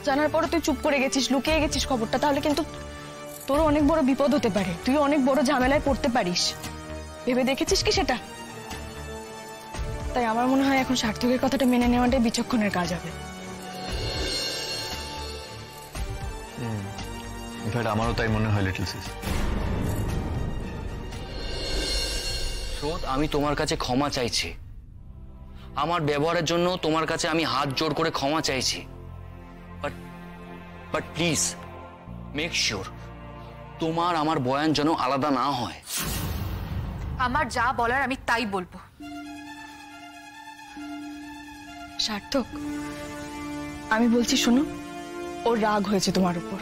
জানার পরে তুই চুপ করে গেছিস, লুকিয়ে গেছিস খবরটা, তাহলে কিন্তু তোর অনেক বড় বিপদ হতে পারে, তুই অনেক বড় ঝামেলায় পড়তে পারিস। ভেবে দেখেছিস কি সেটা? তাই আমার মনে হয় এখন সার্থকের কথাটা মেনে নেওয়াটাই বিচক্ষণের কাজ হবে। আমারও তাই মনে হয় লিটল সিস। স্রোত, আমি তোমার কাছে ক্ষমা চাইছি। আমার ব্যবহারের জন্য তোমার কাছে আমি হাত জোড় করে ক্ষমা চাইছি। বাট প্লিজ মেক শিওর তোমার আমার বয়ান যেন আলাদা না হয়। আমার যা বলার আমি তাই বলবো। সার্থক, আমি বলছি শোনো, ওর রাগ হয়েছে তোমার উপর।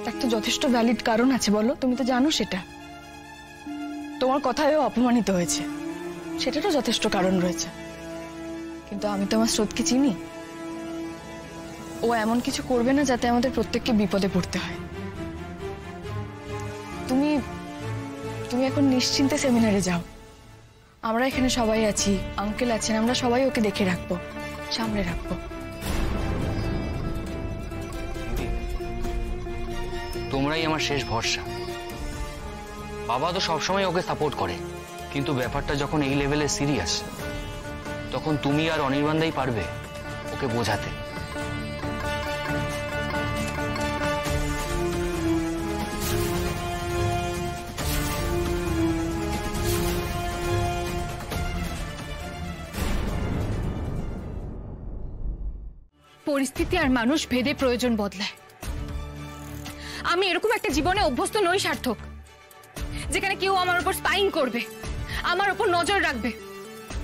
তার তো যথেষ্ট ভ্যালিড কারণ আছে, বলো, তুমি তো জানো সেটা। তোমার কথায় ও অপমানিত হয়েছে, সেটারও যথেষ্ট কারণ রয়েছে। কিন্তু আমি তো আমার স্রোতকে চিনি, ও এমন কিছু করবে না যাতে আমাদের প্রত্যেককে বিপদে পড়তে হয়। তুমি তুমি এখন নিশ্চিন্তে সেমিনারে যাও, আমরা এখানে সবাই আছি, আঙ্কেল আছেন, আমরা সবাই ওকে দেখে রাখবো, সামনে রাখবো। তোমরাই আমার শেষ ভরসা। বাবা তো সবসময় ওকে সাপোর্ট করে, কিন্তু ব্যাপারটা যখন এই লেভেলে সিরিয়াস, তখন তুমি আর অনির্বাণদাই পারবে ওকে বোঝাতে। পরিস্থিতি আর মানুষ ভেদে প্রয়োজন বদলায়। আমি এরকম একটা জীবনে অভ্যস্ত নই সার্থক, যেখানে কেউ আমার উপর স্পাইং করবে, আমার উপর নজর রাখবে।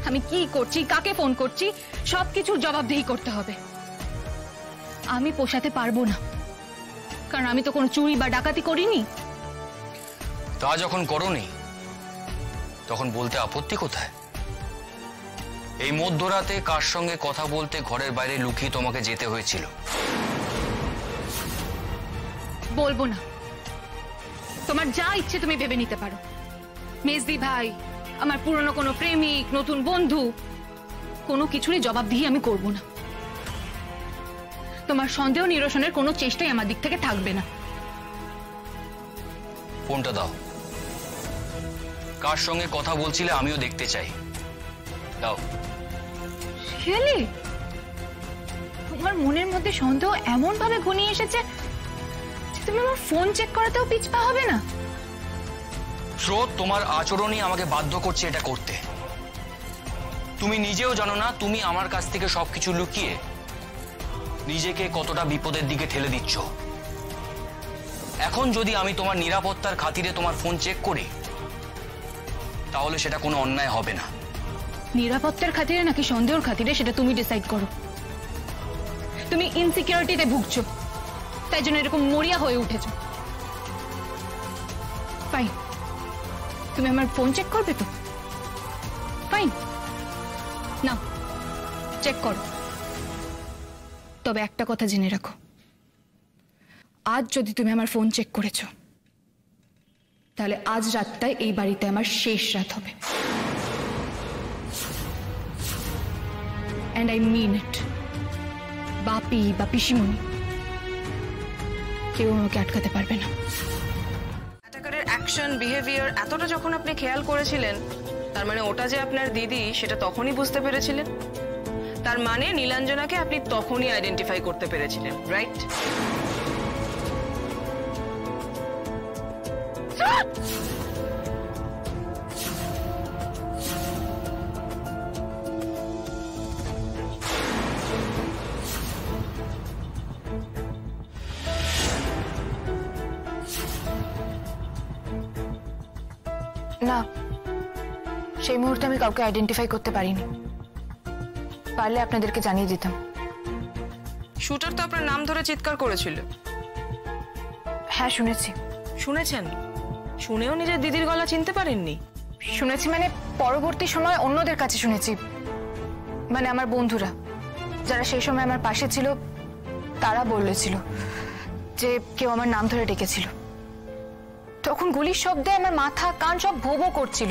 আমি কি করছি, কাকে ফোন করছি, সবকিছুর জবাবদিহি করতে হবে। আমি পোষাতে পারবো না, কারণ আমি তো কোনো চুরি বা ডাকাতি করিনি। তা যখন করোনি, তখন বলতে আপত্তি কোথায়? এই মধ্যরাতে কার সঙ্গে কথা বলতে ঘরের বাইরে লুকিয়ে তোমাকে যেতে হয়েছিল? বলবো না। তোমার যা ইচ্ছে তুমি ভেবে নিতে পারো। মেজদি ভাই, আমার পুরনো কোনো প্রেমিক, নতুন বন্ধু, কোনো কিছুরই জবাবদিহি আমি করব না। তোমার সন্দেহ নিরসনের কোনো চেষ্টাই আমার দিক থেকে থাকবে না। ফোনটা দাও। কার সঙ্গে কথা বলছিলে আমিও দেখতে চাই। দাও। রিয়েলি? তোমার মনের মধ্যে সন্দেহ এমন ভাবে ঘনিয়ে এসেছে যে তুমি আমার ফোন চেক করাতেও পিছপা হবে না? স্রোত, তোমার আচরণই আমাকে বাধ্য করছে এটা করতে। তুমি নিজেও জানো না তুমি আমার কাছ থেকে সবকিছু লুকিয়ে নিজেকে কতটা বিপদের দিকে ঠেলে দিচ্ছ। এখন যদি আমি তোমার নিরাপত্তার খাতিরে তোমার ফোন চেক করি, তাহলে সেটা কোনো অন্যায় হবে না। নিরাপত্তার খাতিরে নাকি সন্দেহের খাতিরে সেটা তুমি ডিসাইড করো। তুমি ইনসিকিউরিটিতে ভুগছো, তাই জন্য এরকম মরিয়া হয়ে উঠেছো। ফাইন, তুমি আমার ফোন চেক করবে তো? ফাইন, নাও চেক করো। তবে একটা কথা জেনে রাখো, আজ যদি তুমি আমার ফোন চেক করেছো, তাহলে আজ রাতটাই এই বাড়িতে আমার শেষ রাত হবে। And I mean it. বাপি বা পিসিমণি কেউ আমাকে আটকাতে পারবে না। অ্যাটাকারের অ্যাকশন, বিহেভিয়ার এতটা যখন আপনি খেয়াল করেছিলেন, তার মানে ওটা যে আপনার দিদি সেটা তখনই বুঝতে পেরেছিলেন। তার মানে নীলাঞ্জনাকে আপনি তখনই আইডেন্টিফাই করতে পেরেছিলেন, রাইট? না, সেই মুহূর্তে আমি কাউকে আইডেন্টিফাই করতে পারিনি। পারলে আপনাদেরকে জানিয়ে দিতাম। শুটার তো আপনার নাম ধরে চিৎকার করেছিল। হ্যাঁ শুনেছি। শুনেছেন? শুনেও নিজের দিদির গলা চিনতে পারেননি? শুনেছি মানে পরবর্তী সময় অন্যদের কাছে শুনেছি, মানে আমার বন্ধুরা যারা সেই সময় আমার পাশে ছিল তারা বলেছিল যে কেউ আমার নাম ধরে ডেকেছিল। তখন গুলির শব্দে আমার মাথা কান সব ভো ভো করছিল।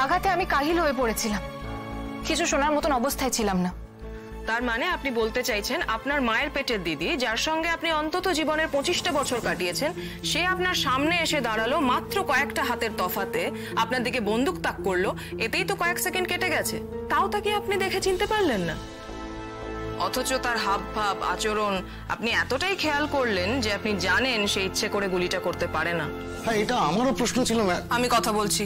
আঘাতে আমি কাহিল হয়ে পড়েছিলাম, কিছু শোনার মতন অবস্থায় ছিলাম না। তার মানে আপনি বলতে চাইছেন আপনার মায়ের পেটের দিদি, যার সঙ্গে আপনি অন্তত জীবনের 25টা বছর কাটিয়েছেন, সে আপনার সামনে এসে দাঁড়ালো মাত্র কয়েকটা হাতের তফাতে, আপনার দিকে বন্দুক তাক করলো, এতেই তো কয়েক সেকেন্ড কেটে গেছে, তাও তাকে আপনি দেখে চিনতে পারলেন না। অথচ তার হাবভাব আচরণ আপনি এতটাই খেয়াল করলেন যে আপনি জানেন সে ইচ্ছে করে গুলিটা করতে পারে না। হ্যাঁ, এটা আমারও প্রশ্ন ছিল ম্যাম। আমি কথা বলছি।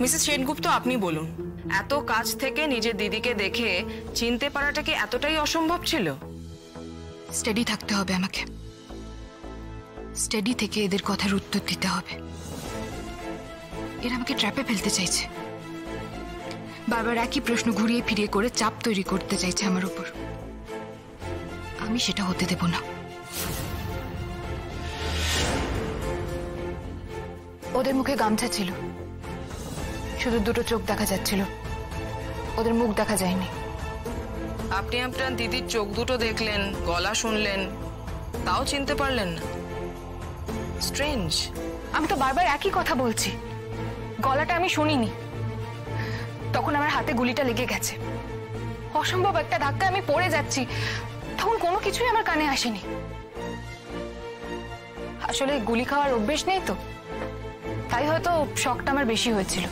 মিসেস সেনগুপ্ত, আপনি বলুন, এত কাছ থেকে নিজের দিদিকে দেখে চিনতে পারাটা কি এতটাই অসম্ভব ছিল? স্টেডি থাকতে হবে আমাকে, স্টেডি থেকে এদের কথার উত্তর দিতে হবে। এরা আমাকে ট্র্যাপে ফেলতে চাইছে, বারবার একই প্রশ্ন ঘুরিয়ে ফিরিয়ে করে চাপ তৈরি করতে চাইছে আমার উপর। আমি সেটা হতে দেব না। ওদের মুখে গামছা ছিল, শুধু দুটো চোখ দেখা যাচ্ছিল, ওদের মুখ দেখা যায়নি। আপনি আপনার দিদির চোখ দুটো দেখলেন, গলা শুনলেন, তাও চিনতে পারলেন না? স্ট্রেঞ্জ। আমি তো বারবার একই কথা বলছি, গলাটা আমি শুনিনি, তখন আমার হাতে গুলিটা লেগে গেছে, অসম্ভব একটা ধাক্কা আমি পড়ে যাচ্ছি, তখন কোনো কিছুই আমার কানে আসেনি। আসলে গুলি খাওয়ার অভ্যেস নেই তো, তাই হয়তো শকটা আমার বেশি হয়েছিল,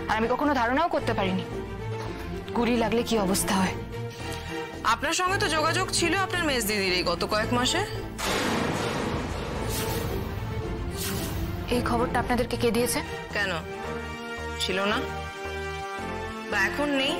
আর আমি কখনো ধারণাও করতে পারিনি গুলি লাগলে কি অবস্থা হয়। আপনার সঙ্গে তো যোগাযোগ ছিল আপনার মেজ দিদির এই গত কয়েক মাসে। এই খবরটা আপনাদেরকে কে দিয়েছে? কেন ছিল না বা এখন নেই?